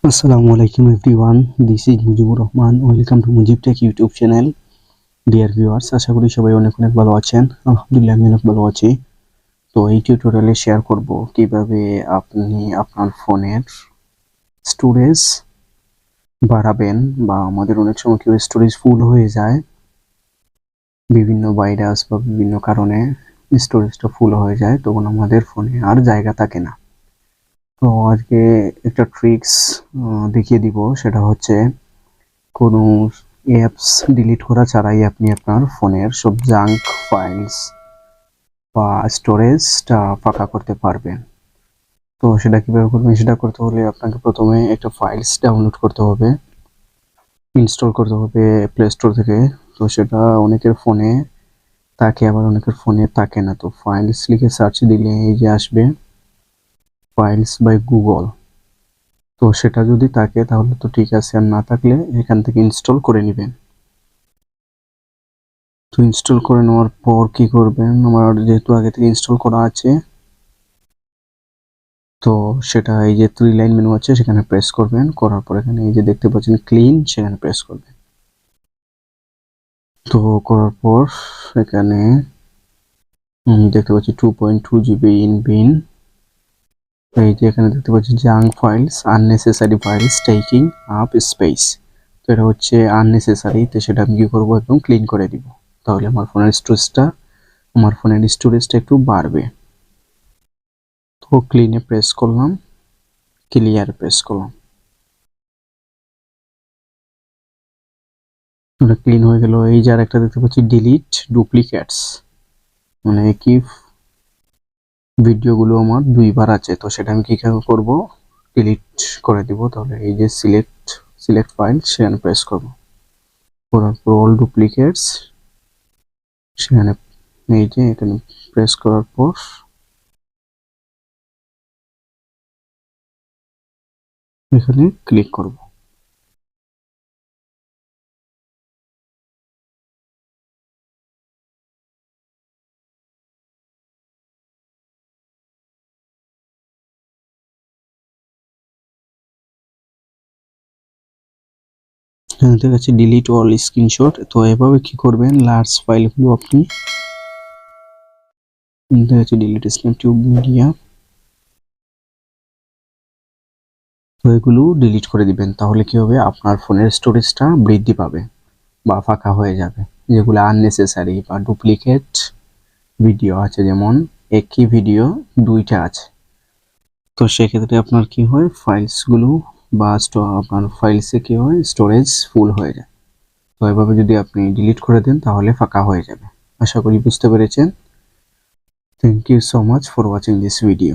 Assalamu alaikum everyone, this is Mujibur Rahman. Welcome to Mujib Tech YouTube channel. Dear viewers, আশা করি সবাই অনেক ভালো আছেন। আলহামদুলিল্লাহ আমি অনেক ভালো আছি। তো এই টিউটোরিয়ালে শেয়ার করব কিভাবে আপনি আপনার ফোনের স্টোরেজ বাড়াবেন বা আমাদের অনেক সময় কিভাবে স্টোরেজ ফুল হয়ে যায় বিভিন্ন ভাইরাস বা বিভিন্ন কারণে স্টোরেজটা ফুল হয়ে যায়, তখন আমাদের ফোনে আর জায়গা থাকে না। তো আজকে একটা ট্রিক্স দেখিয়ে দিব, সেটা হচ্ছে কোনো অ্যাপস ডিলিট করা ছাড়াই আপনি আপনার ফোনের সব জাঙ্ক ফাইলস বা স্টোরেজটা ফাঁকা করতে পারবেন। তো সেটা কিভাবে করবেন, সেটা করতে হলে আপনাকে প্রথমে একটা ফাইলস ডাউনলোড করতে হবে, ইনস্টল করতে হবে প্লে স্টোর থেকে। তো সেটা অনেকের ফোনে থাকে, আবার অনেকের ফোনে থাকে না। তো ফাইলস লিখে সার্চ দিলে এই যে আসবে ফাইলস বাই গুগল। তো সেটা যদি থাকে তাহলে তো ঠিক আছে, আর না থাকলে এখান থেকে ইনস্টল করে নেবেন। তো ইনস্টল করে নেওয়ার পর কি করবেন, আমার যেহেতু আগে থেকে ইনস্টল করা আছে, তো সেটা এই যে 3 লাইন মেনু আছে সেখানে প্রেস করবেন। করার পর এখানে এই যে দেখতে পাচ্ছেন ক্লিন, সেখানে প্রেস করবেন। তো করার পর এখানে দেখতে পাচ্ছি 2.2 GB ইন বিন। এই যে এখানে দেখতে পাচ্ছি junk files, unnecessary files taking up space. তো এটা হচ্ছে আননেসেসারি, তো সেটা আমি কি করবো, একদম ক্লিন করে দিব। তাহলে আমার ফোনের স্টোরেজটা একটু বাড়বে। তো ক্লিনে প্রেস করলাম, ক্লিয়ার প্রেস করলাম, ওটা ক্লিন হয়ে গেল। এই যে আরেকটা দেখতে পাচ্ছি ডিলিট ডুপ্লিকেটস, মানে কি ভিডিওগুলো আমার দুইবার আছে, তো সেটা আমি কি করব, ডিলিট করে দিব। তাহলে এই যে সিলেক্ট ফাইল, সেখানে প্রেস করব। করার পর অল ডুপ্লিকেটস, সেখানে এই যে এখানে প্রেস করার পর এখানে ক্লিক করব। এখানে দেখা যাচ্ছে ডিলিট অল স্ক্রিনশট। তো এভাবে কি করবেন, লার্জ ফাইলগুলো আপনি দেখা যাচ্ছে ডিলিট স্ন্যাপটিউব মিডিয়া, তো এগুলো ডিলিট করে দিবেন। তাহলে কি হবে, আপনার ফোনের স্টোরেজটা বৃদ্ধি পাবে বা ফাঁকা হয়ে যাবে। যেগুলো আননেসেসারি বা ডুপ্লিকেট ভিডিও আছে, যেমন একই ভিডিও দুইটা আছে, তো সেক্ষেত্রে আপনার কি হয়, ফাইলসগুলো বা আপনার ফাইলসে কি হয়, স্টোরেজ ফুল হয়ে যায়। তো এভাবে যদি আপনি ডিলিট করে দেন তাহলে ফাঁকা হয়ে যাবে। আশা করি বুঝতে পেরেছেন। Thank you so much for watching this video.